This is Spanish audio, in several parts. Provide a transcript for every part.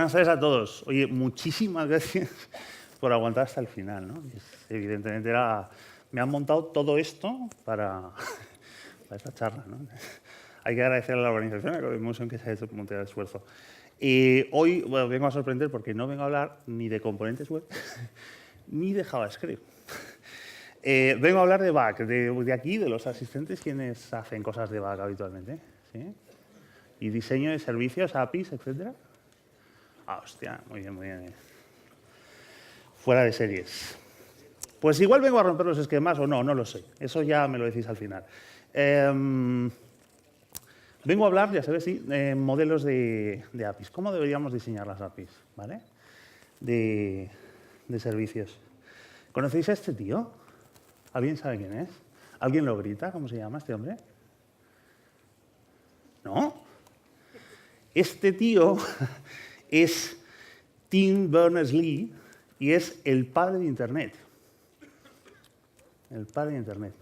Buenas tardes a todos. Oye, muchísimas gracias por aguantar hasta el final, ¿no? Evidentemente me han montado todo esto para esta charla, ¿no? Hay que agradecer a la organización, a la emoción que se ha hecho por montar el esfuerzo. Hoy vengo a sorprender porque no vengo a hablar ni de componentes web ni de JavaScript. Vengo a hablar de back, de aquí, de los asistentes, quienes hacen cosas de back habitualmente, ¿sí? Y diseño de servicios, APIs, etcétera. Ah, hostia, muy bien, muy bien. Fuera de series. Pues igual vengo a romper los esquemas o no, no lo sé. Eso ya me lo decís al final. Vengo a hablar, ya sabéis, sí, modelos de APIs. ¿Cómo deberíamos diseñar las APIs? ¿Vale? De servicios. ¿Conocéis a este tío? ¿Alguien sabe quién es? ¿Alguien lo grita? ¿Cómo se llama este hombre? ¿No? Este tío es Tim Berners-Lee y es el padre de Internet. El padre de Internet.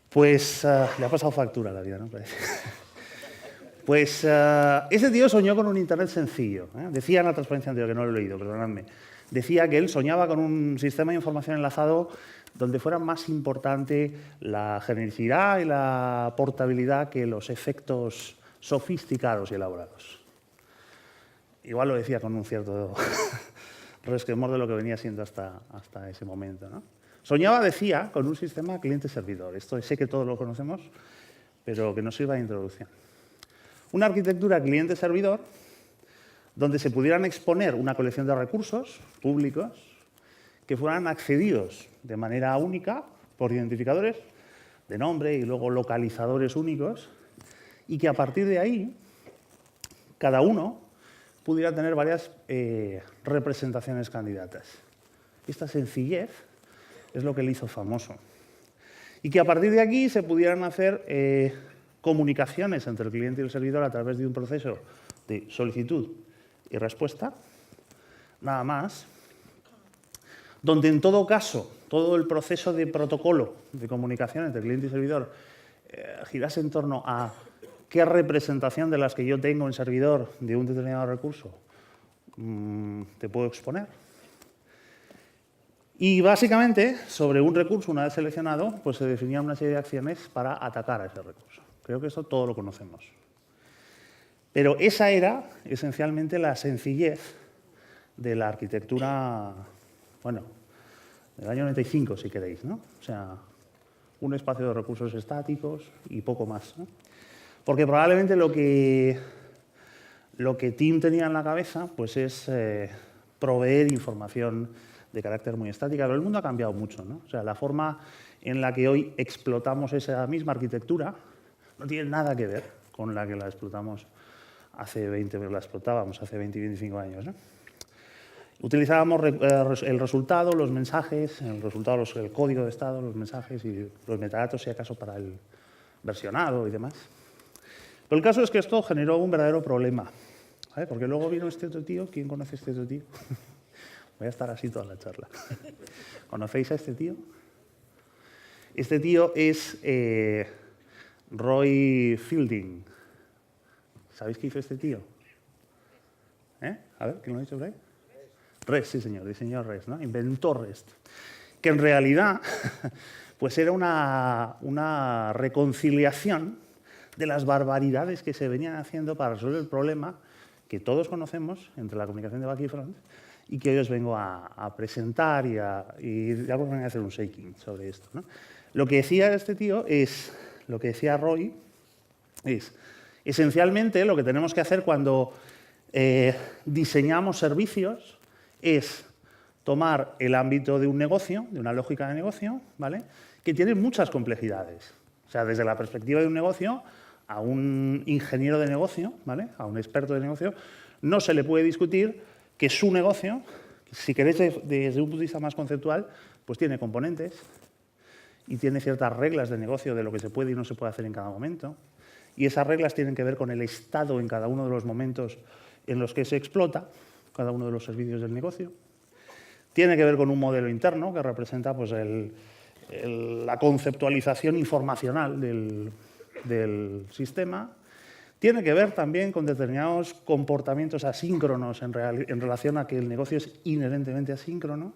Pues le ha pasado factura a la vida, ¿no? Pues ese tío soñó con un Internet sencillo. Decía en la transparencia anterior, que no lo he leído, perdonadme. Decía que él soñaba con un sistema de información enlazado donde fuera más importante la genericidad y la portabilidad que los efectos sofisticados y elaborados. Igual lo decía con un cierto resquemor de lo que venía siendo hasta ese momento, ¿no? Soñaba, decía, con un sistema cliente-servidor. Esto sé que todos lo conocemos, pero que nos sirva de introducción. Una arquitectura cliente-servidor donde se pudieran exponer una colección de recursos públicos que fueran accedidos de manera única por identificadores de nombre y luego localizadores únicos y que a partir de ahí cada uno pudiera tener varias representaciones candidatas. Esta sencillez es lo que le hizo famoso. Y que a partir de aquí se pudieran hacer comunicaciones entre el cliente y el servidor a través de un proceso de solicitud y respuesta, nada más, donde en todo caso todo el proceso de protocolo de comunicación entre cliente y servidor girase en torno a qué representación de las que yo tengo en servidor de un determinado recurso te puedo exponer. Y básicamente, sobre un recurso, una vez seleccionado, pues se definían una serie de acciones para atacar a ese recurso. Creo que eso todo lo conocemos. Pero esa era, esencialmente, la sencillez de la arquitectura, bueno, del año 95, si queréis, ¿no? O sea, un espacio de recursos estáticos y poco más, ¿no? Porque probablemente lo que Tim tenía en la cabeza pues es proveer información de carácter muy estática, pero el mundo ha cambiado mucho, ¿no? O sea, la forma en la que hoy explotamos esa misma arquitectura no tiene nada que ver con la que la explotábamos hace 20 y 25 años, ¿no? Utilizábamos el resultado, los mensajes, el código de estado, los mensajes y los metadatos, si acaso, para el versionado y demás. Pero el caso es que esto generó un verdadero problema, ¿vale? Porque luego vino este otro tío. ¿Quién conoce a este otro tío? Voy a estar así toda la charla. ¿Conocéis a este tío? Este tío es Roy Fielding. ¿Sabéis qué hizo este tío? A ver, ¿quién lo ha dicho por ahí? REST, sí señor, diseñó REST, ¿no? Inventó REST. Que en realidad pues era una reconciliación de las barbaridades que se venían haciendo para resolver el problema que todos conocemos entre la comunicación de back y front y que hoy os vengo a presentar y de alguna manera a hacer un shaking sobre esto, ¿no? Lo que decía este tío lo que decía Roy es, esencialmente lo que tenemos que hacer cuando diseñamos servicios es tomar el ámbito de un negocio, de una lógica de negocio, ¿vale? Que tiene muchas complejidades. O sea, desde la perspectiva de un negocio, a un ingeniero de negocio, ¿vale? A un experto de negocio, no se le puede discutir que su negocio, si queréis desde un punto de vista más conceptual, pues tiene componentes y tiene ciertas reglas de negocio de lo que se puede y no se puede hacer en cada momento. Y esas reglas tienen que ver con el estado en cada uno de los momentos en los que se explota cada uno de los servicios del negocio. Tiene que ver con un modelo interno que representa pues, la conceptualización informacional del sistema. Tiene que ver también con determinados comportamientos asíncronos en relación a que el negocio es inherentemente asíncrono.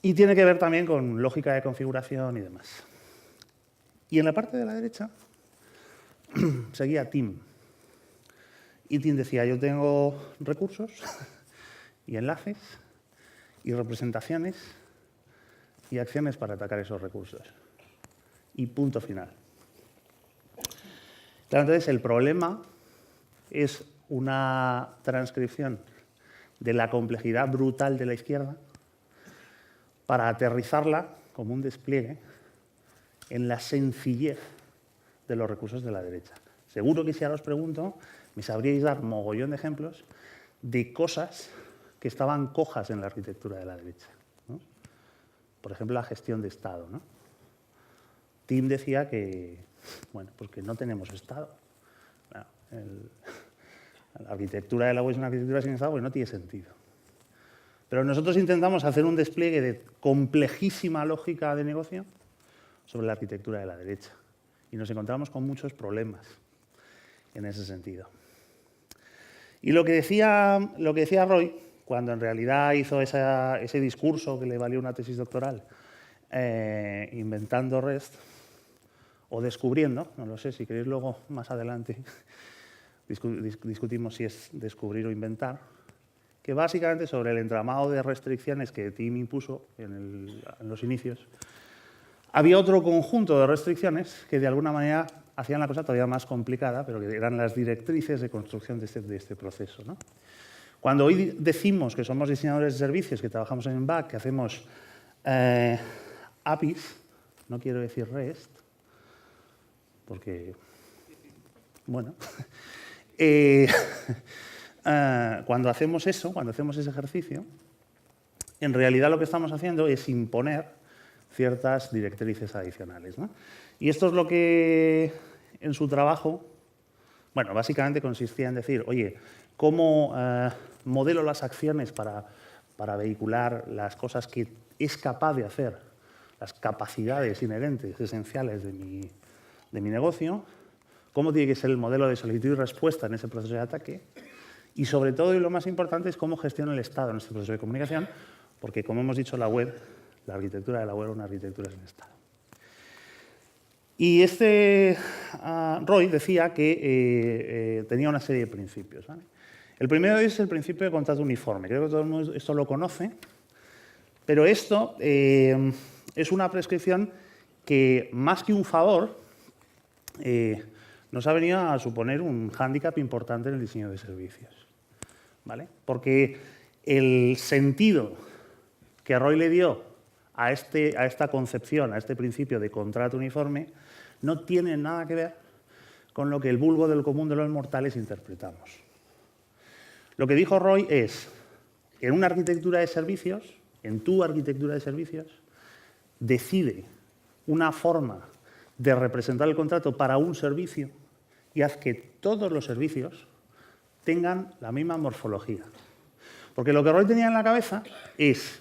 Y tiene que ver también con lógica de configuración y demás. Y en la parte de la derecha seguía Tim. Y Tim decía, yo tengo recursos y enlaces y representaciones y acciones para atacar esos recursos. Y punto final. Claro, entonces el problema es una transcripción de la complejidad brutal de la izquierda para aterrizarla como un despliegue en la sencillez de los recursos de la derecha. Seguro que si ahora os pregunto, me sabríais dar mogollón de ejemplos de cosas que estaban cojas en la arquitectura de la derecha, ¿no? Por ejemplo, la gestión de Estado, ¿no? Tim decía que, bueno, pues que no tenemos Estado. Bueno, la arquitectura de la web es una arquitectura sin Estado, pues no tiene sentido. Pero nosotros intentamos hacer un despliegue de complejísima lógica de negocio sobre la arquitectura de la derecha. Y nos encontramos con muchos problemas en ese sentido. Y lo que decía Roy, cuando en realidad hizo ese discurso que le valió una tesis doctoral, inventando REST, o descubriendo, no lo sé, si queréis luego más adelante discutimos si es descubrir o inventar, que básicamente sobre el entramado de restricciones que Tim impuso en los inicios, había otro conjunto de restricciones que de alguna manera hacían la cosa todavía más complicada, pero que eran las directrices de construcción de este proceso, ¿no? Cuando hoy decimos que somos diseñadores de servicios, que trabajamos en back, que hacemos APIs, no quiero decir REST, porque, bueno, cuando hacemos eso, cuando hacemos ese ejercicio, en realidad lo que estamos haciendo es imponer ciertas directrices adicionales, ¿no? Y esto es lo que en su trabajo, bueno, básicamente consistía en decir, oye, ¿cómo modelo las acciones para vehicular las cosas que es capaz de hacer, las capacidades inherentes, esenciales de mi negocio? ¿Cómo tiene que ser el modelo de solicitud y respuesta en ese proceso de ataque? Y sobre todo, y lo más importante, es cómo gestiona el Estado en este proceso de comunicación, porque, como hemos dicho, la arquitectura de la web es una arquitectura sin Estado. Y Roy decía que tenía una serie de principios, ¿vale? El primero es el principio de contrato uniforme. Creo que todo el mundo esto lo conoce, pero esto es una prescripción que, más que un favor, nos ha venido a suponer un hándicap importante en el diseño de servicios, ¿vale? Porque el sentido que Roy le dio a esta concepción, a este principio de contrato uniforme, no tiene nada que ver con lo que el vulgo del común de los mortales interpretamos. Lo que dijo Roy es, en una arquitectura de servicios, en tu arquitectura de servicios, decide una forma de representar el contrato para un servicio y haz que todos los servicios tengan la misma morfología. Porque lo que Roy tenía en la cabeza es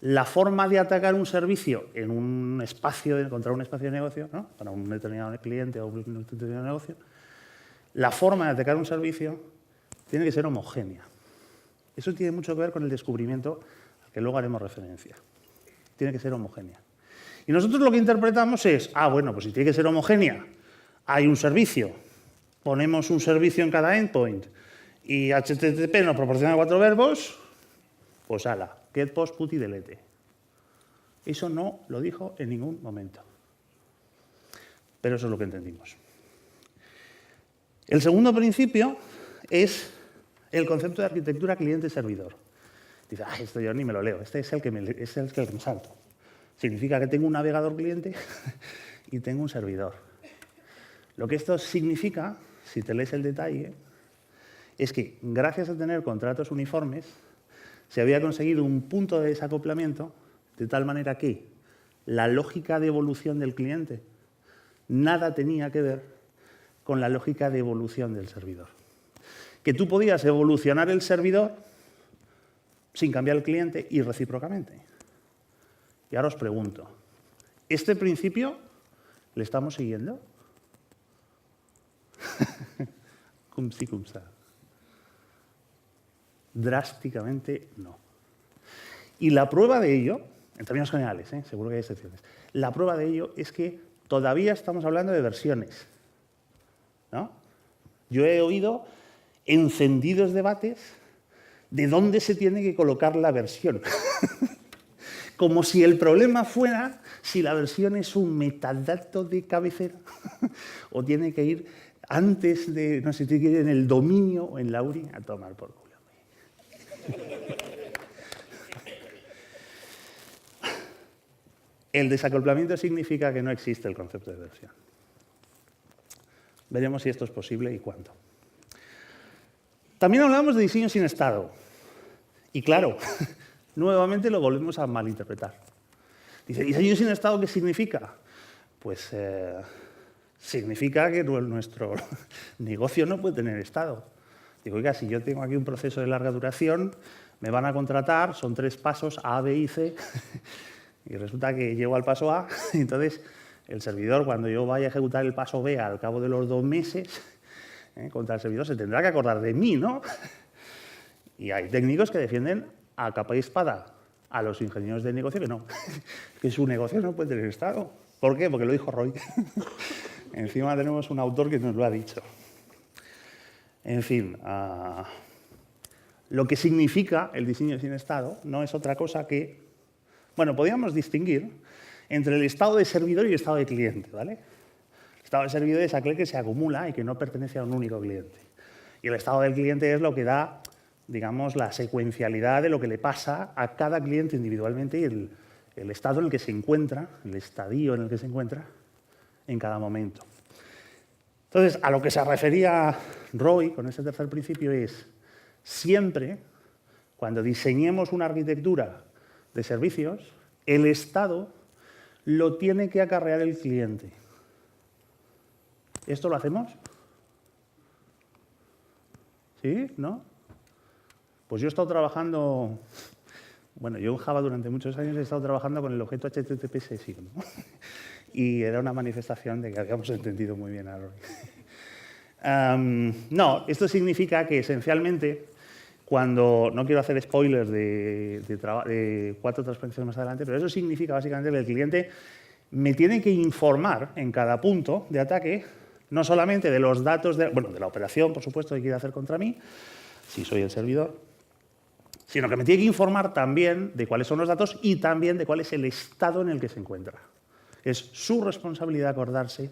la forma de atacar un servicio en un espacio, contra un espacio de negocio, ¿no? Para un determinado cliente o un determinado negocio, la forma de atacar un servicio tiene que ser homogénea. Eso tiene mucho que ver con el descubrimiento al que luego haremos referencia. Tiene que ser homogénea. Y nosotros lo que interpretamos es, bueno, pues si tiene que ser homogénea, hay un servicio, ponemos un servicio en cada endpoint y HTTP nos proporciona 4 verbos, pues ala, get, post, put y delete. Eso no lo dijo en ningún momento. Pero eso es lo que entendimos. El segundo principio es el concepto de arquitectura cliente-servidor. Dice, esto yo ni me lo leo, este es el que me salto. Significa que tengo un navegador cliente y tengo un servidor. Lo que esto significa, si te lees el detalle, es que gracias a tener contratos uniformes, se había conseguido un punto de desacoplamiento de tal manera que la lógica de evolución del cliente nada tenía que ver con la lógica de evolución del servidor. Que tú podías evolucionar el servidor sin cambiar el cliente y recíprocamente. Y ahora os pregunto, ¿este principio le estamos siguiendo? circunstancias. Drásticamente no. Y la prueba de ello, en términos generales, seguro que hay excepciones, la prueba de ello es que todavía estamos hablando de versiones, ¿no? Yo he oído encendidos debates de dónde se tiene que colocar la versión. Como si el problema fuera si la versión es un metadato de cabecera o tiene que ir antes de, no sé, tiene que ir en el dominio o en la URI a tomar por culo. El desacoplamiento significa que no existe el concepto de versión. Veremos si esto es posible y cuánto. También hablamos de diseño sin estado. Y claro, nuevamente lo volvemos a malinterpretar. Dice, ¿diseño sin estado qué significa? Pues significa que nuestro negocio no puede tener estado. Digo, oiga, si yo tengo aquí un proceso de larga duración, me van a contratar, son 3 pasos, A, B y C, y resulta que llego al paso A, y entonces el servidor, cuando yo vaya a ejecutar el paso B al cabo de los 2 meses, contra el servidor se tendrá que acordar de mí, ¿no? Y hay técnicos que defienden a capa y espada a los ingenieros de negocio que no, que su negocio no puede tener estado. ¿Por qué? Porque lo dijo Roy. Encima tenemos un autor que nos lo ha dicho. En fin, lo que significa el diseño sin estado no es otra cosa que, bueno, podríamos distinguir entre el estado de servidor y el estado de cliente, ¿vale? El estado de servidor es aquel que se acumula y que no pertenece a un único cliente. Y el estado del cliente es lo que da, digamos, la secuencialidad de lo que le pasa a cada cliente individualmente y el estado en el que se encuentra, el estadio en el que se encuentra en cada momento. Entonces, a lo que se refería Roy con ese tercer principio es siempre, cuando diseñemos una arquitectura de servicios, el estado lo tiene que acarrear el cliente. ¿Esto lo hacemos? ¿Sí? ¿No? Pues yo he estado trabajando, bueno, yo en Java durante muchos años he estado trabajando con el objeto HTTP sesión, ¿no? Y era una manifestación de que habíamos entendido muy bien a Roy. No, esto significa que esencialmente, cuando, no quiero hacer spoilers de 4 transparencias más adelante, pero eso significa básicamente que el cliente me tiene que informar en cada punto de ataque, no solamente de los datos, de la operación, por supuesto, que quiere hacer contra mí, si soy el servidor, sino que me tiene que informar también de cuáles son los datos y también de cuál es el estado en el que se encuentra. Es su responsabilidad acordarse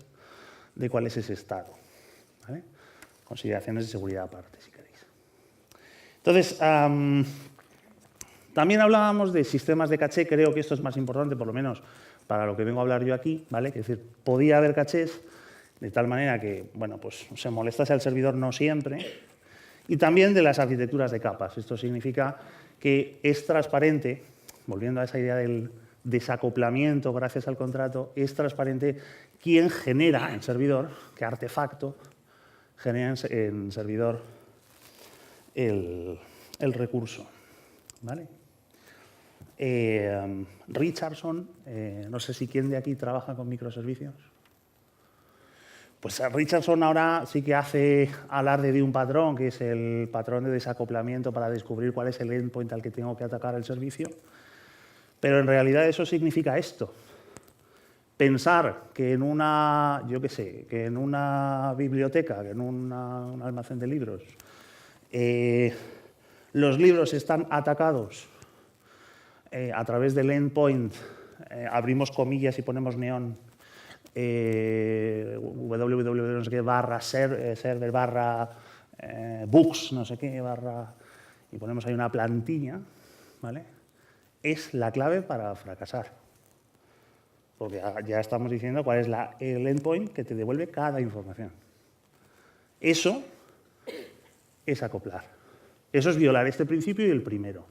de cuál es ese estado, ¿vale? Consideraciones de seguridad aparte, si queréis. Entonces, también hablábamos de sistemas de caché. Creo que esto es más importante, por lo menos para lo que vengo a hablar yo aquí, ¿vale? Es decir, podía haber cachés de tal manera que, bueno, pues se molestase al servidor no siempre. Y también de las arquitecturas de capas. Esto significa que es transparente, volviendo a esa idea del desacoplamiento gracias al contrato, es transparente quién genera en servidor, qué artefacto genera en servidor el recurso, ¿vale? Richardson, no sé si quién de aquí trabaja con microservicios. Pues Richardson ahora sí que hace alarde de un patrón, que es el patrón de desacoplamiento para descubrir cuál es el endpoint al que tengo que atacar el servicio. Pero en realidad eso significa esto. Pensar que en una, yo qué sé, que en una biblioteca, que en un almacén de libros, los libros están atacados a través del endpoint, abrimos comillas y ponemos neón, www no sé qué barra server barra books no sé qué barra y ponemos ahí una plantilla, ¿vale? Es la clave para fracasar, porque ya estamos diciendo cuál es el endpoint que te devuelve cada información. Eso es acoplar, eso es violar este principio y el primero,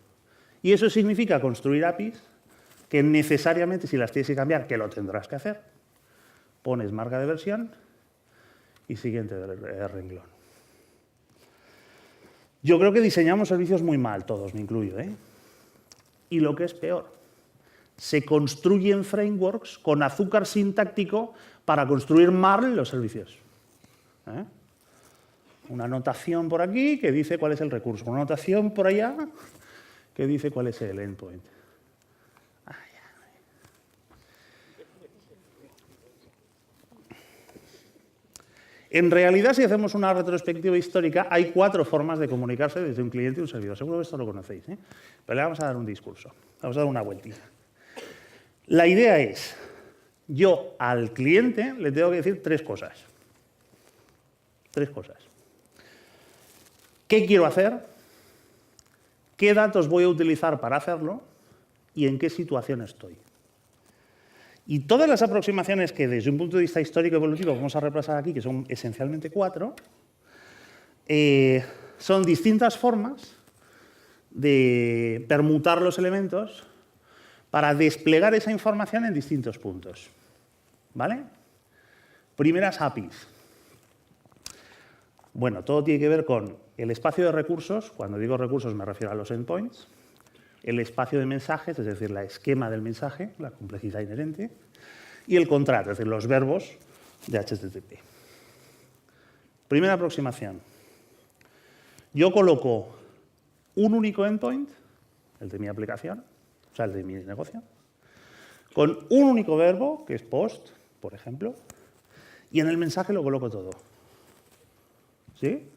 y eso significa construir APIs que necesariamente, si las tienes que cambiar, que lo tendrás que hacer, pones marca de versión y siguiente renglón. Yo creo que diseñamos servicios muy mal, todos, me incluyo, ¿eh? Y lo que es peor, se construyen frameworks con azúcar sintáctico para construir mal los servicios. una anotación por aquí que dice cuál es el recurso, una anotación por allá que dice cuál es el endpoint. En realidad, si hacemos una retrospectiva histórica, hay 4 formas de comunicarse desde un cliente y un servidor. Seguro que esto lo conocéis, ¿eh? Pero le vamos a dar un discurso, vamos a dar una vueltilla. La idea es, yo al cliente le tengo que decir 3 cosas. 3 cosas. ¿Qué quiero hacer? ¿Qué datos voy a utilizar para hacerlo? ¿Y en qué situación estoy? Y todas las aproximaciones que desde un punto de vista histórico evolutivo vamos a repasar aquí, que son esencialmente 4, son distintas formas de permutar los elementos para desplegar esa información en distintos puntos. ¿Vale? Primeras APIs. Bueno, todo tiene que ver con el espacio de recursos. Cuando digo recursos me refiero a los endpoints. El espacio de mensajes, es decir, la esquema del mensaje, la complejidad inherente, y el contrato, es decir, los verbos de HTTP. Primera aproximación. Yo coloco un único endpoint, el de mi aplicación, o sea, el de mi negocio, con un único verbo, que es post, por ejemplo, y en el mensaje lo coloco todo. ¿Sí?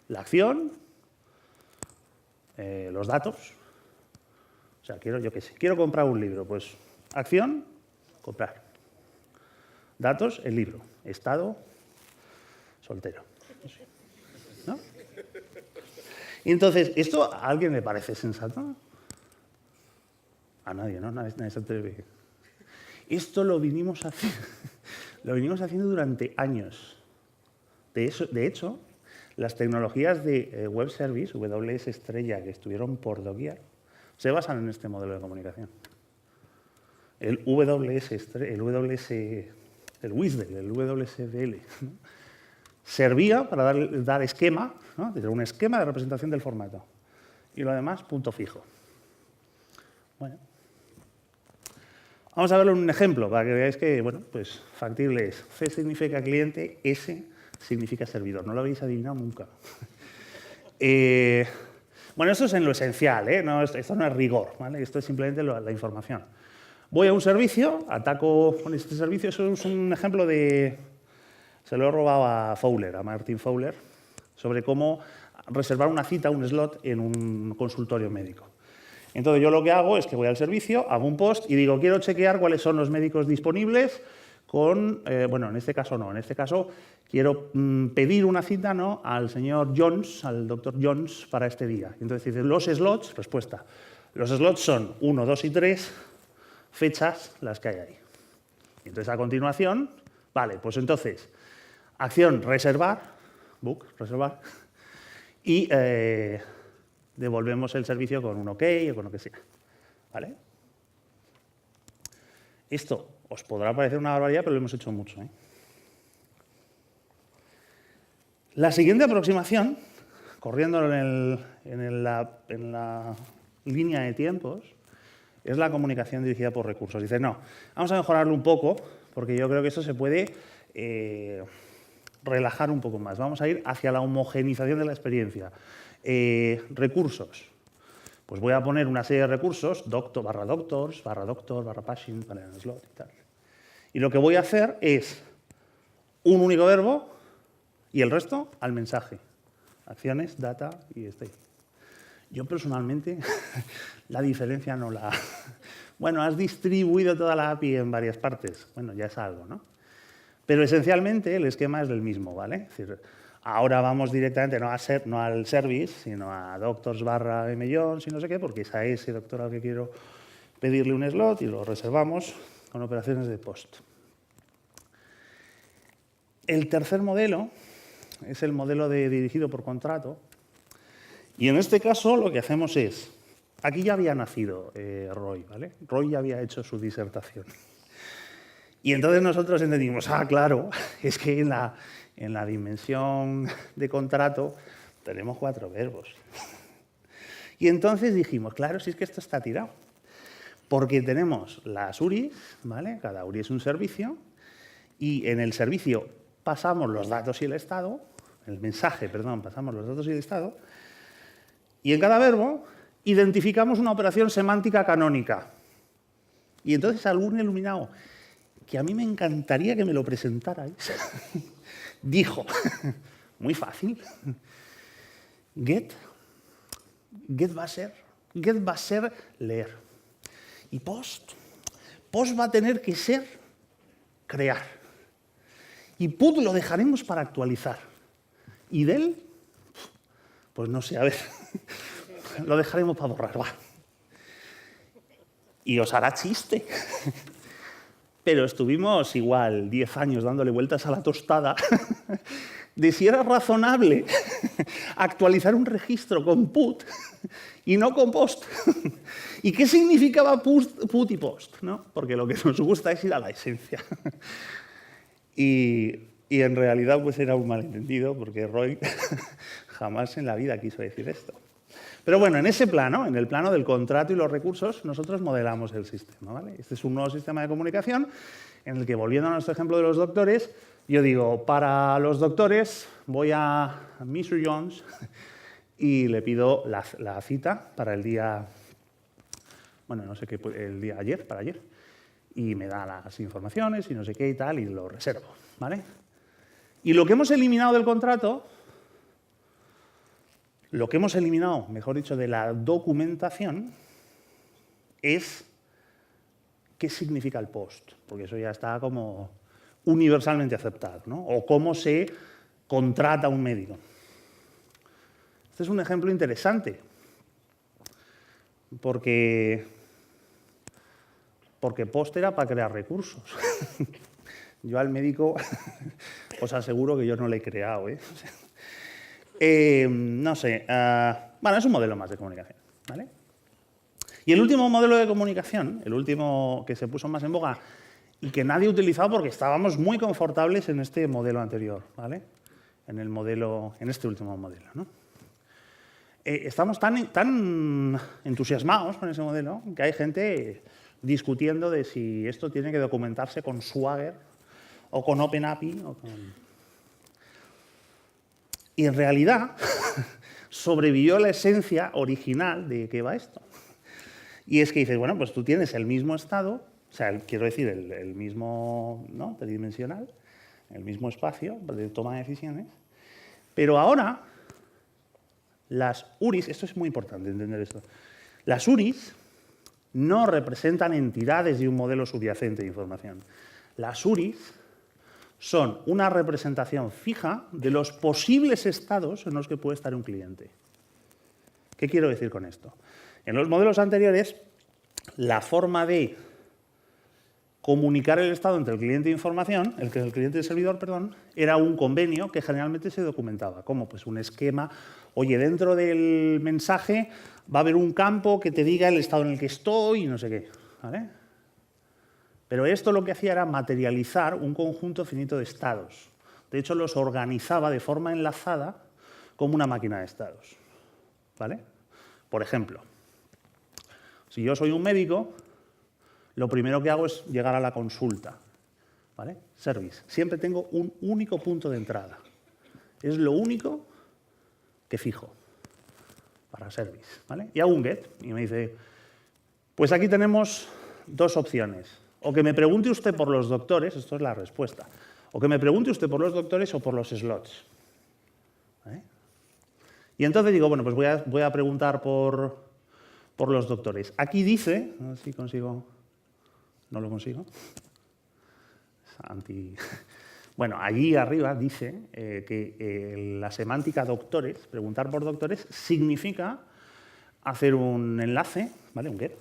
La acción, los datos. O sea, quiero comprar un libro, pues acción, comprar. Datos, el libro. Estado, soltero. ¿No? Y entonces, ¿esto a alguien le parece sensato? A nadie, ¿no? Nadie se atreve. Esto lo vinimos haciendo durante años. De hecho, las tecnologías de Web Service, WS Estrella, que estuvieron por doquier, se basan en este modelo de comunicación. El WSDL, el WSDL, ¿no? Servía para dar esquema, ¿no? Un esquema de representación del formato. Y lo demás, punto fijo. Bueno. Vamos a verlo en un ejemplo, para que veáis que, bueno, pues factible es. C significa cliente, S significa servidor. No lo habéis adivinado nunca. Bueno, esto es en lo esencial, ¿eh? No, esto no es rigor, ¿vale? Esto es simplemente la información. Voy a un servicio, ataco con este servicio. Eso es un ejemplo de... Se lo he robado a Fowler, a Martin Fowler, sobre cómo reservar una cita, un slot, en un consultorio médico. Entonces, yo lo que hago es que voy al servicio, hago un post y digo, quiero chequear cuáles son los médicos disponibles con... bueno, en este caso no. En este caso quiero pedir una cita, ¿no?, al señor Jones, al doctor Jones, para este día. Entonces, dice, los slots, respuesta. Los slots son 1, 2 y 3 fechas las que hay ahí. Entonces, a continuación, vale, pues entonces, acción, reservar, book, reservar, y devolvemos el servicio con un OK o con lo que sea. ¿Vale? Esto os podrá parecer una barbaridad, pero lo hemos hecho mucho, ¿eh? La siguiente aproximación, corriendo en la línea de tiempos, es la comunicación dirigida por recursos. Dice, no, vamos a mejorarlo un poco, porque yo creo que esto se puede relajar un poco más. Vamos a ir hacia la homogenización de la experiencia. Recursos. Pues voy a poner una serie de recursos, doctor, patient, slot y tal. Y lo que voy a hacer es un único verbo y el resto al mensaje. Acciones, data y state. Yo personalmente la diferencia no la... Bueno, has distribuido toda la API en varias partes. Bueno, ya es algo, ¿no? Pero esencialmente el esquema es el mismo, ¿vale? Es decir, ahora vamos directamente no al service, sino a doctors /mjones y no sé qué, porque es a ese doctor al que quiero pedirle un slot y lo reservamos con operaciones de post. El tercer modelo es el modelo dirigido por contrato. Y en este caso lo que hacemos es, aquí ya había nacido Roy, ¿vale? Roy ya había hecho su disertación. Y entonces nosotros entendimos, claro, es que en la dimensión de contrato tenemos 4 verbos. Y entonces dijimos, claro, si es que esto está tirado. Porque tenemos las URIs, ¿vale? Cada URI es un servicio, y en el servicio pasamos los datos y el estado, el mensaje, perdón, pasamos los datos y el estado, y en cada verbo identificamos una operación semántica canónica. Y entonces algún iluminado, que a mí me encantaría que me lo presentarais, dijo, muy fácil, get va a ser leer. Y post va a tener que ser crear. Y put lo dejaremos para actualizar. Y del, pues no sé, a ver, lo dejaremos para borrar, va. Y os hará chiste. Pero estuvimos igual 10 años dándole vueltas a la tostada de si era razonable actualizar un registro con put y no con post. ¿Y qué significaba put y post? ¿No? Porque lo que nos gusta es ir a la esencia. Y en realidad pues era un malentendido, porque Roy jamás en la vida quiso decir esto. Pero bueno, en ese plano, en el plano del contrato y los recursos, nosotros modelamos el sistema, ¿vale? Este es un nuevo sistema de comunicación en el que, volviendo a nuestro ejemplo de los doctores, yo digo, para los doctores voy a Mr. Jones y le pido la cita para el día, bueno, no sé qué, el día ayer, para ayer, y me da las informaciones y no sé qué y tal, y lo reservo, ¿vale? Y lo que hemos eliminado del contrato, lo que hemos eliminado, mejor dicho, de la documentación, es qué significa el post, porque eso ya está como universalmente aceptado, ¿no? O cómo se contrata un médico. Este es un ejemplo interesante, porque post era para crear recursos. Yo al médico os aseguro que yo no le he creado, ¿eh? No sé, bueno, es un modelo más de comunicación, ¿vale? Y el último modelo de comunicación, el último que se puso más en boga y que nadie ha utilizado porque estábamos muy confortables en este modelo anterior, ¿vale? En este último modelo, ¿no? Estamos tan entusiasmados con ese modelo que hay gente discutiendo de si esto tiene que documentarse con Swagger o con OpenAPI o con... Y en realidad sobrevivió la esencia original de qué va esto. Y es que dices, bueno, pues tú tienes el mismo estado, o sea, quiero decir, el mismo, ¿no?, tridimensional, el mismo espacio de toma de decisiones, pero ahora las URIs, esto es muy importante entender esto, las URIs no representan entidades de un modelo subyacente de información. Las URIs son una representación fija de los posibles estados en los que puede estar un cliente. ¿Qué quiero decir con esto? En los modelos anteriores, la forma de comunicar el estado entre el cliente e información, el cliente y el servidor, perdón, era un convenio que generalmente se documentaba, como pues un esquema. Oye, dentro del mensaje va a haber un campo que te diga el estado en el que estoy y no sé qué, ¿vale? Pero esto lo que hacía era materializar un conjunto finito de estados. De hecho, los organizaba de forma enlazada como una máquina de estados, ¿vale? Por ejemplo, si yo soy un médico, lo primero que hago es llegar a la consulta, ¿vale? Service. Siempre tengo un único punto de entrada. Es lo único que fijo para service, ¿vale? Y hago un get y me dice, pues aquí tenemos dos opciones. O que me pregunte usted por los doctores, esto es la respuesta, o que me pregunte usted por los doctores o por los slots, ¿vale? Y entonces digo, bueno, pues voy a preguntar por los doctores. Aquí dice, a ver si consigo, no lo consigo, bueno, allí arriba dice que la semántica doctores, preguntar por doctores, significa hacer un enlace, ¿vale? Un get,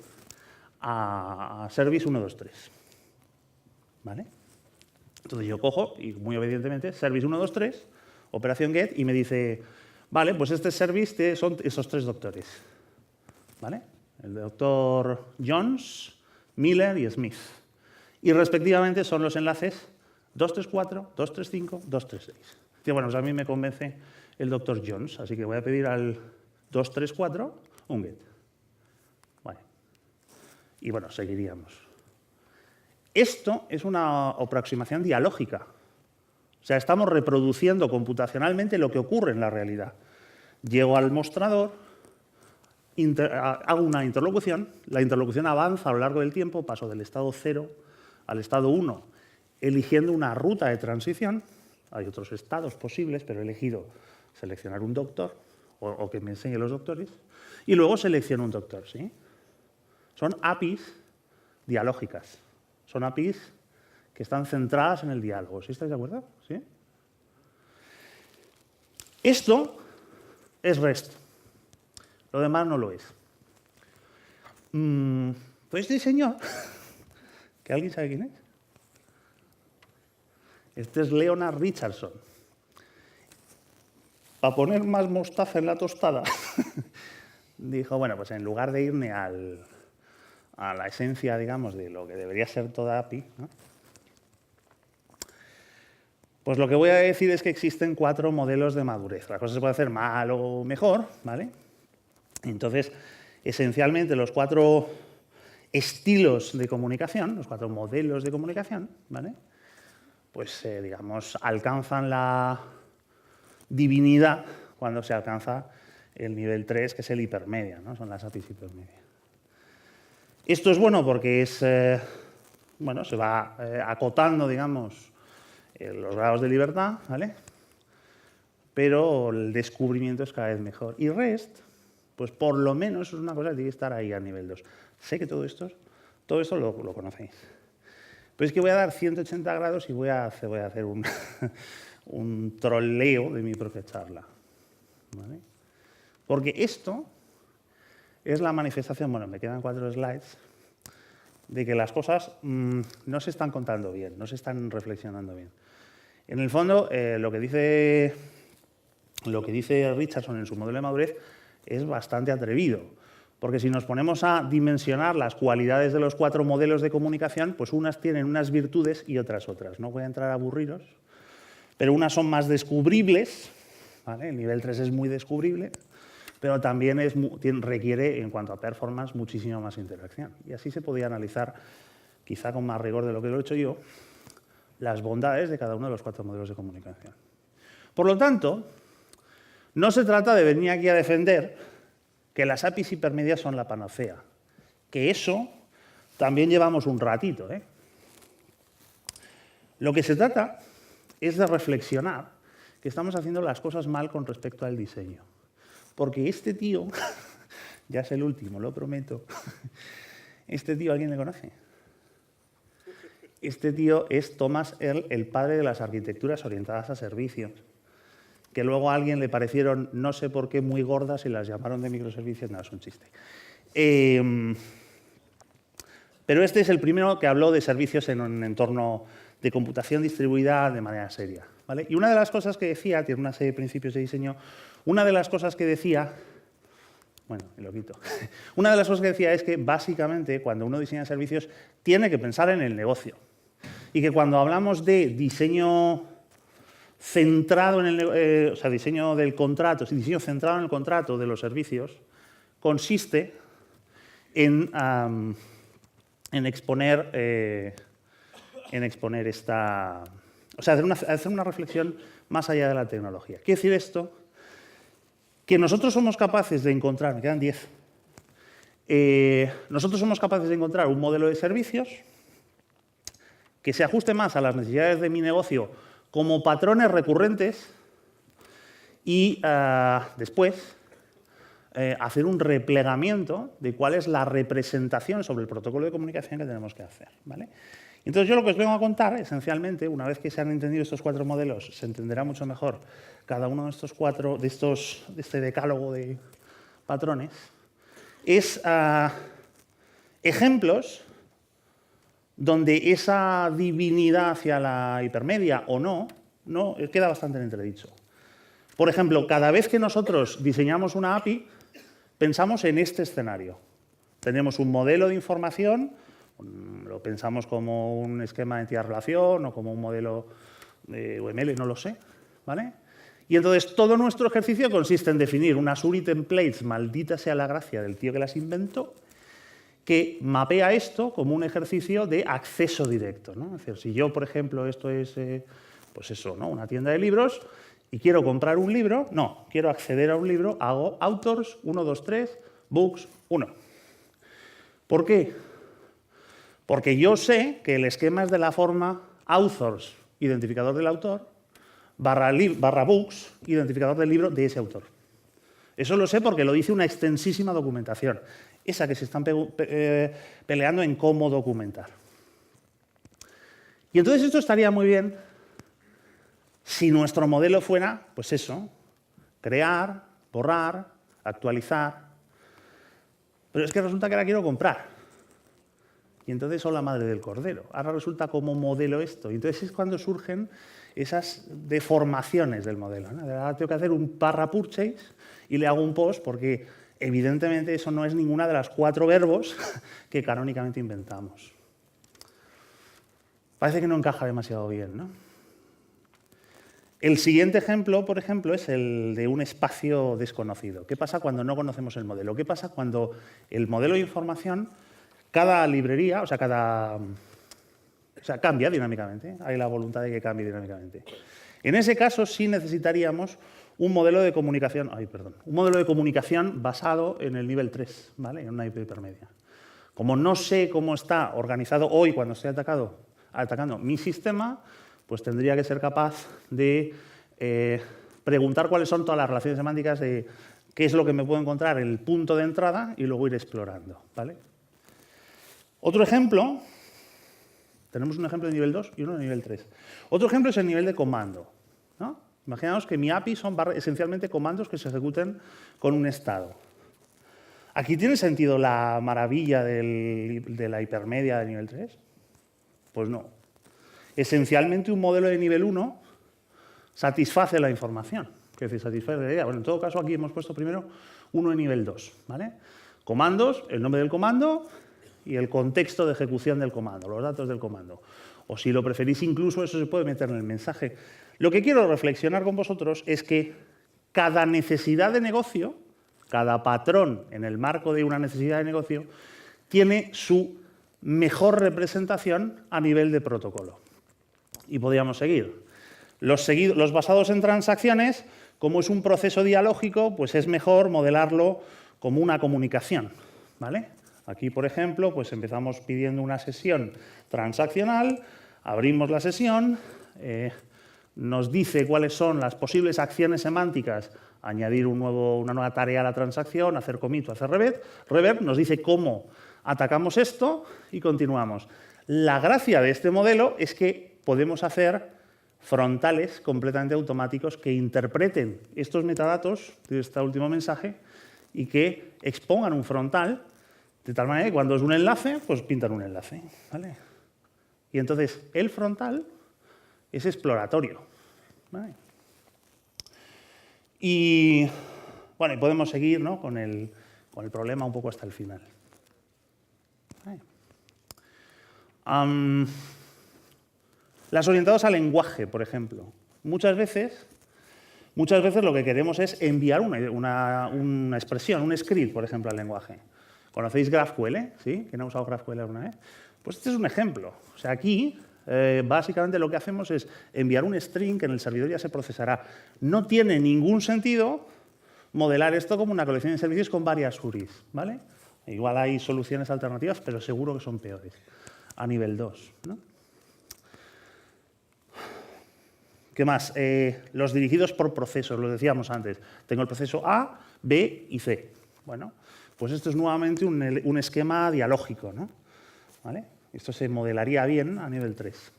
a service 123, ¿vale? Entonces yo cojo y muy obedientemente service 123, operación get, y me dice, vale, pues este service son esos tres doctores, ¿vale? El doctor Jones, Miller y Smith. Y respectivamente son los enlaces 234, 235, 236. Y bueno, pues a mí me convence el doctor Jones, así que voy a pedir al 234 un get. Vale. Y bueno, seguiríamos. Esto es una aproximación dialógica. O sea, estamos reproduciendo computacionalmente lo que ocurre en la realidad. Llego al mostrador, hago una interlocución, la interlocución avanza a lo largo del tiempo, paso del estado 0 al estado 1, eligiendo una ruta de transición. Hay otros estados posibles, pero he elegido seleccionar un doctor, o que me enseñe los doctores, y luego selecciono un doctor, ¿sí? Son APIs dialógicas. Son APIs que están centradas en el diálogo. ¿Sí estáis de acuerdo? ¿Sí? Esto es REST. Lo demás no lo es. Pues este señor, ¿que alguien sabe quién es? Este es Leonard Richardson. Para poner más mostaza en la tostada, dijo, bueno, pues en lugar de irme a la esencia, digamos, de lo que debería ser toda API, ¿no? Pues lo que voy a decir es que existen 4 modelos de madurez. La cosa se puede hacer mal o mejor, ¿vale? Entonces, esencialmente, los 4 estilos de comunicación, los 4 modelos de comunicación, ¿vale? Pues, digamos, alcanzan la divinidad cuando se alcanza el nivel 3, que es el hipermedia, ¿no? Son las APIs hipermedia. Esto es bueno porque es, bueno, se va acotando, digamos, los grados de libertad, ¿vale? Pero el descubrimiento es cada vez mejor. Y REST, pues por lo menos es una cosa que tiene que estar ahí a nivel 2. Sé que todo esto lo conocéis. Pero es que voy a dar 180 grados y voy a hacer un troleo de mi propia charla, ¿vale? Porque esto es la manifestación, bueno, me quedan 4 slides, de que las cosas no se están contando bien, no se están reflexionando bien. En el fondo, lo que dice Richardson en su modelo de madurez es bastante atrevido, porque si nos ponemos a dimensionar las cualidades de los 4 modelos de comunicación, pues unas tienen unas virtudes y otras. No voy a entrar a aburriros, pero unas son más descubribles, ¿vale? El nivel 3 es muy descubrible, pero también requiere, en cuanto a performance, muchísima más interacción. Y así se podía analizar, quizá con más rigor de lo que lo he hecho yo, las bondades de cada uno de los 4 modelos de comunicación. Por lo tanto, no se trata de venir aquí a defender que las APIs hipermedias son la panacea, que eso también llevamos un ratito, ¿eh? Lo que se trata es de reflexionar que estamos haciendo las cosas mal con respecto al diseño. Porque este tío, ya es el último, lo prometo, este tío, ¿alguien le conoce? Este tío es Thomas Earl, el padre de las arquitecturas orientadas a servicios, que luego a alguien le parecieron, no sé por qué, muy gordas y las llamaron de microservicios. No, es un chiste. Pero este es el primero que habló de servicios en un entorno de computación distribuida de manera seria, ¿vale? Y una de las cosas que decía, tiene una serie de principios de diseño, una de las cosas que decía, bueno, me lo quito, una de las cosas que decía es que básicamente cuando uno diseña servicios tiene que pensar en el negocio. Y que cuando hablamos de diseño centrado en el, o sea, diseño del contrato, diseño centrado en el contrato de los servicios, consiste en exponer esta, o sea, hacer una reflexión más allá de la tecnología. ¿Quiere decir esto? Que nosotros somos capaces de encontrar, me quedan 10, nosotros somos capaces de encontrar un modelo de servicios que se ajuste más a las necesidades de mi negocio como patrones recurrentes y después hacer un replegamiento de cuál es la representación sobre el protocolo de comunicación que tenemos que hacer, ¿vale? Entonces yo lo que os vengo a contar, esencialmente, una vez que se han entendido estos 4 modelos, se entenderá mucho mejor cada uno de estos 4, de este decálogo de patrones, es ejemplos donde esa divinidad hacia la hipermedia o no queda bastante en entredicho. Por ejemplo, cada vez que nosotros diseñamos una API, pensamos en este escenario. Tenemos un modelo de información, lo pensamos como un esquema de entidad-relación o como un modelo de UML, no lo sé, ¿vale? Y entonces todo nuestro ejercicio consiste en definir unas URI templates, maldita sea la gracia del tío que las inventó, que mapea esto como un ejercicio de acceso directo, ¿no? Es decir, si yo, por ejemplo, esto es pues eso, ¿no? Una tienda de libros y quiero comprar un libro, no, quiero acceder a un libro, hago authors, 1, 2, 3, books, 1. ¿Por qué? Porque yo sé que el esquema es de la forma authors, identificador del autor, barra books, identificador del libro de ese autor. Eso lo sé porque lo dice una extensísima documentación, esa que se están peleando en cómo documentar. Y entonces esto estaría muy bien si nuestro modelo fuera, pues eso, crear, borrar, actualizar. Pero es que resulta que ahora quiero comprar. Y entonces son la madre del cordero. Ahora resulta como modelo esto. Y entonces es cuando surgen esas deformaciones del modelo, ¿no? Ahora tengo que hacer un barra purchase y le hago un post porque evidentemente eso no es ninguna de las 4 verbos que canónicamente inventamos. Parece que no encaja demasiado bien, ¿no? El siguiente ejemplo, por ejemplo, es el de un espacio desconocido. ¿Qué pasa cuando no conocemos el modelo? ¿Qué pasa cuando el modelo de información, cada librería, cambia dinámicamente? Hay la voluntad de que cambie dinámicamente. En ese caso sí necesitaríamos un modelo de comunicación, basado en el nivel 3, ¿vale? En una IP hipermedia. Como no sé cómo está organizado hoy cuando estoy atacando mi sistema, pues tendría que ser capaz de preguntar cuáles son todas las relaciones semánticas de qué es lo que me puedo encontrar en el punto de entrada y luego ir explorando, ¿vale? Otro ejemplo, tenemos un ejemplo de nivel 2 y uno de nivel 3. Otro ejemplo es el nivel de comando, ¿no? Imaginaos que mi API son esencialmente comandos que se ejecuten con un estado. ¿Aquí tiene sentido la maravilla de la hipermedia de nivel 3? Pues no. Esencialmente un modelo de nivel 1 satisface la información. ¿Qué decir? Satisface la idea. Bueno, en todo caso aquí hemos puesto primero uno de nivel 2, ¿vale? Comandos, el nombre del comando y el contexto de ejecución del comando, los datos del comando. O si lo preferís, incluso eso se puede meter en el mensaje. Lo que quiero reflexionar con vosotros es que cada necesidad de negocio, cada patrón en el marco de una necesidad de negocio, tiene su mejor representación a nivel de protocolo. Y podríamos seguir. Los basados en transacciones, como es un proceso dialógico, pues es mejor modelarlo como una comunicación, ¿vale? Aquí, por ejemplo, pues empezamos pidiendo una sesión transaccional, abrimos la sesión, nos dice cuáles son las posibles acciones semánticas, añadir una nueva tarea a la transacción, hacer commit o hacer revert, nos dice cómo atacamos esto y continuamos. La gracia de este modelo es que podemos hacer frontales completamente automáticos que interpreten estos metadatos de este último mensaje y que expongan un frontal de tal manera que cuando es un enlace, pues pintan un enlace, ¿vale? Y entonces el frontal es exploratorio, ¿vale? Y bueno, y podemos seguir, ¿no? con el problema un poco hasta el final. ¿Vale? Las orientadas al lenguaje, por ejemplo. Muchas veces lo que queremos es enviar una expresión, un script, por ejemplo, al lenguaje. ¿Conocéis GraphQL? ¿Sí? ¿Quién ha usado GraphQL alguna vez? Pues este es un ejemplo. O sea, aquí básicamente lo que hacemos es enviar un string que en el servidor ya se procesará. No tiene ningún sentido modelar esto como una colección de servicios con varias URIs, ¿vale? Igual hay soluciones alternativas, pero seguro que son peores a nivel 2, ¿no? ¿Qué más? Los dirigidos por procesos, lo decíamos antes. Tengo el proceso A, B y C. Bueno, pues esto es nuevamente un esquema dialógico, ¿no? ¿Vale? Esto se modelaría bien a nivel 3.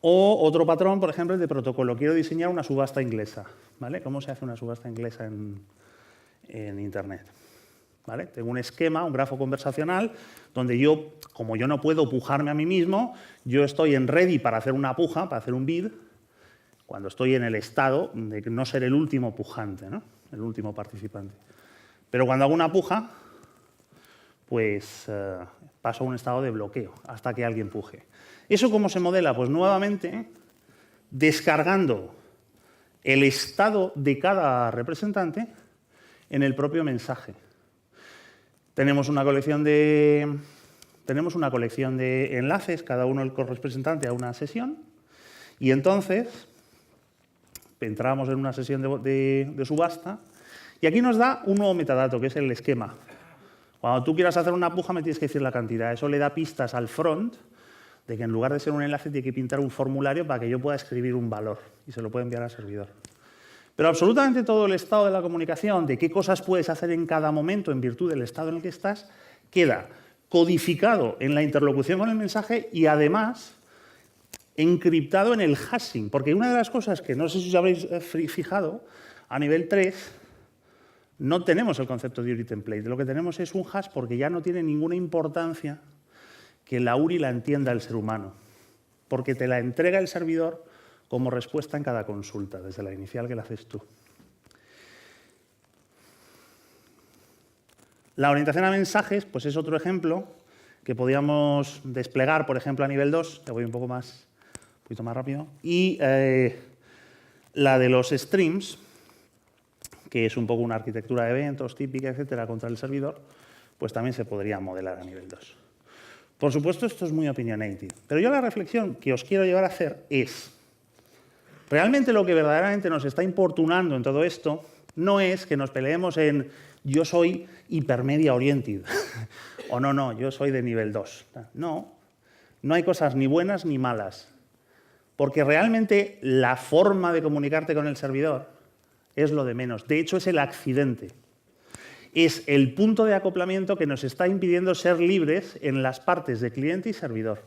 O otro patrón, por ejemplo, el de protocolo. Quiero diseñar una subasta inglesa, ¿vale? ¿Cómo se hace una subasta inglesa en Internet? ¿Vale? Tengo un esquema, un grafo conversacional, donde yo, como yo no puedo pujarme a mí mismo, yo estoy en ready para hacer una puja, para hacer un bid, cuando estoy en el estado de no ser el último pujante, ¿no? El último participante. Pero cuando hago una puja, pues paso a un estado de bloqueo hasta que alguien puje. ¿Eso cómo se modela? Pues nuevamente descargando el estado de cada representante en el propio mensaje. Tenemos una colección de enlaces, cada uno el correspondiente a una sesión, Y entonces entramos en una sesión de subasta y aquí nos da un nuevo metadato, que es el esquema. Cuando tú quieras hacer una puja me tienes que decir la cantidad. Eso le da pistas al front de que en lugar de ser un enlace tiene que pintar un formulario para que yo pueda escribir un valor y se lo pueda enviar al servidor. Pero absolutamente todo el estado de la comunicación, de qué cosas puedes hacer en cada momento en virtud del estado en el que estás, queda codificado en la interlocución con el mensaje y además encriptado en el hashing. Porque una de las cosas que no sé si os habréis fijado, a nivel 3 no tenemos el concepto de URI template. Lo que tenemos es un hash porque ya no tiene ninguna importancia que la URI la entienda el ser humano. Porque te la entrega el servidor como respuesta en cada consulta, desde la inicial que la haces tú. La orientación a mensajes pues es otro ejemplo que podríamos desplegar, por ejemplo, a nivel 2, ya voy un poquito más rápido, y la de los streams, que es un poco una arquitectura de eventos típica, etcétera, contra el servidor, pues también se podría modelar a nivel 2. Por supuesto, esto es muy opinionated, pero yo la reflexión que os quiero llevar a hacer es, realmente lo que verdaderamente nos está importunando en todo esto no es que nos peleemos en yo soy hipermedia oriented o no, yo soy de nivel 2. No hay cosas ni buenas ni malas, porque realmente la forma de comunicarte con el servidor es lo de menos. De hecho, es el accidente. Es el punto de acoplamiento que nos está impidiendo ser libres en las partes de cliente y servidor.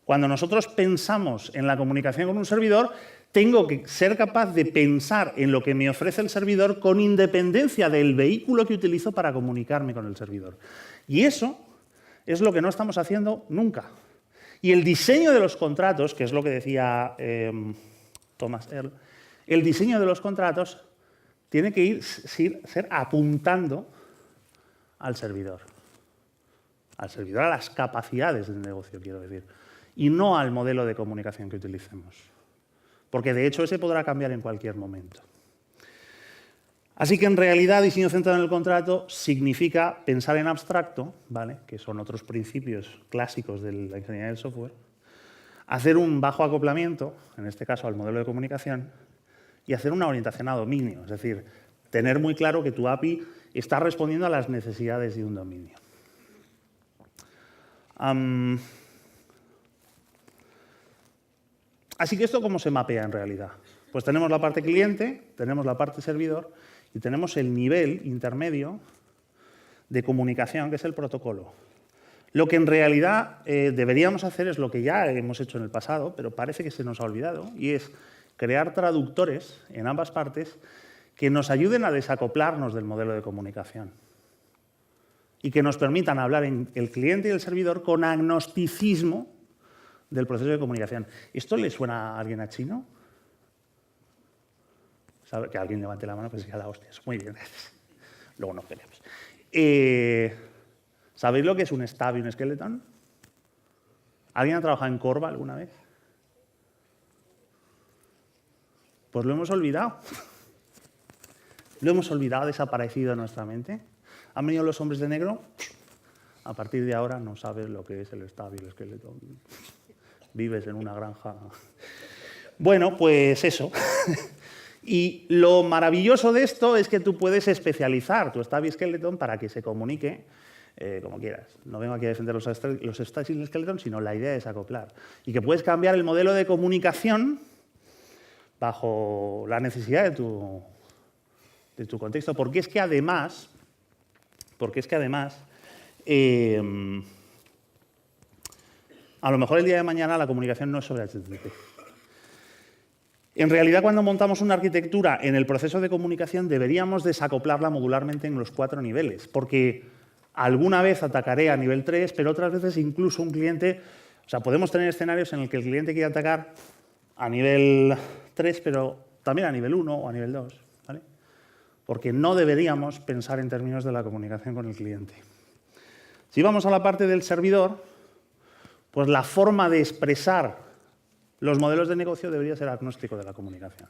Cuando nosotros pensamos en la comunicación con un servidor, tengo que ser capaz de pensar en lo que me ofrece el servidor con independencia del vehículo que utilizo para comunicarme con el servidor. Y eso es lo que no estamos haciendo nunca. Y el diseño de los contratos, que es lo que decía Thomas Earl, el diseño de los contratos tiene que ser apuntando al servidor. Al servidor, a las capacidades del negocio, quiero decir. Y no al modelo de comunicación que utilicemos. Porque, de hecho, ese podrá cambiar en cualquier momento. Así que, en realidad, diseño centrado en el contrato significa pensar en abstracto, ¿vale?, que son otros principios clásicos de la ingeniería del software, hacer un bajo acoplamiento, en este caso al modelo de comunicación, y hacer una orientación a dominio, es decir, tener muy claro que tu API está respondiendo a las necesidades de un dominio. Así que esto, ¿cómo se mapea en realidad? Pues tenemos la parte cliente, tenemos la parte servidor y tenemos el nivel intermedio de comunicación, que es el protocolo. Lo que en realidad deberíamos hacer es lo que ya hemos hecho en el pasado, pero parece que se nos ha olvidado, y es crear traductores en ambas partes que nos ayuden a desacoplarnos del modelo de comunicación y que nos permitan hablar en el cliente y el servidor con agnosticismo del proceso de comunicación. ¿Esto le suena a alguien a chino? ¿Sabe? Que alguien levante la mano, pues ya la hostias. Muy bien. Luego nos peleamos. ¿Sabéis lo que es un stub y un skeleton? ¿Alguien ha trabajado en Corva alguna vez? Pues lo hemos olvidado. Lo hemos olvidado, ha desaparecido de nuestra mente. Han venido los hombres de negro. A partir de ahora no sabes lo que es el stub y el skeleton. Vives en una granja. Bueno, pues eso. Y lo maravilloso de esto es que tú puedes especializar tu stub y skeleton para que se comunique como quieras. No vengo aquí a defender los stubs y el skeleton, sino la idea es acoplar. Y que puedes cambiar el modelo de comunicación bajo la necesidad de tu contexto. Porque es que además a lo mejor el día de mañana la comunicación no es sobre HTTP. En realidad, cuando montamos una arquitectura en el proceso de comunicación, deberíamos desacoplarla modularmente en los 4 niveles, porque alguna vez atacaré a nivel 3, pero otras veces incluso un cliente... O sea, podemos tener escenarios en el que el cliente quiere atacar a nivel 3, pero también a nivel 1 o a nivel 2, ¿vale? Porque no deberíamos pensar en términos de la comunicación con el cliente. Si vamos a la parte del servidor, pues la forma de expresar los modelos de negocio debería ser agnóstico de la comunicación,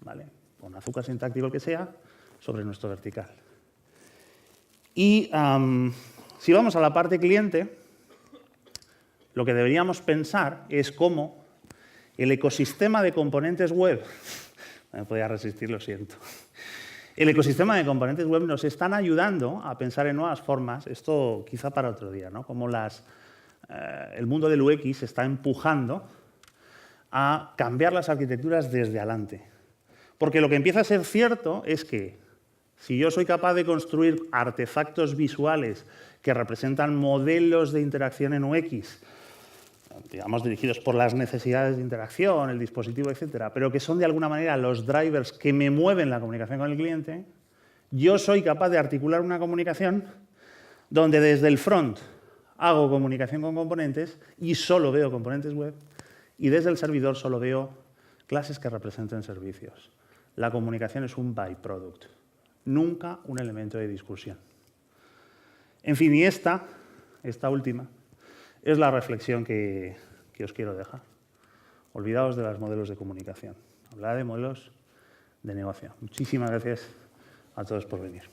¿vale? Con azúcar sintáctico el que sea, sobre nuestro vertical. Y si vamos a la parte cliente, lo que deberíamos pensar es cómo El ecosistema de componentes web, no me podía resistir, lo siento. El ecosistema de componentes web nos están ayudando a pensar en nuevas formas, esto quizá para otro día, ¿no? Como el mundo del UX está empujando a cambiar las arquitecturas desde adelante. Porque lo que empieza a ser cierto es que si yo soy capaz de construir artefactos visuales que representan modelos de interacción en UX, digamos, dirigidos por las necesidades de interacción, el dispositivo, etcétera, pero que son de alguna manera los drivers que me mueven la comunicación con el cliente, yo soy capaz de articular una comunicación donde desde el front hago comunicación con componentes y solo veo componentes web, y desde el servidor solo veo clases que representen servicios. La comunicación es un byproduct, nunca un elemento de discusión. En fin, y esta última, es la reflexión que os quiero dejar. Olvidaos de los modelos de comunicación. Hablad de modelos de negocio. Muchísimas gracias a todos por venir.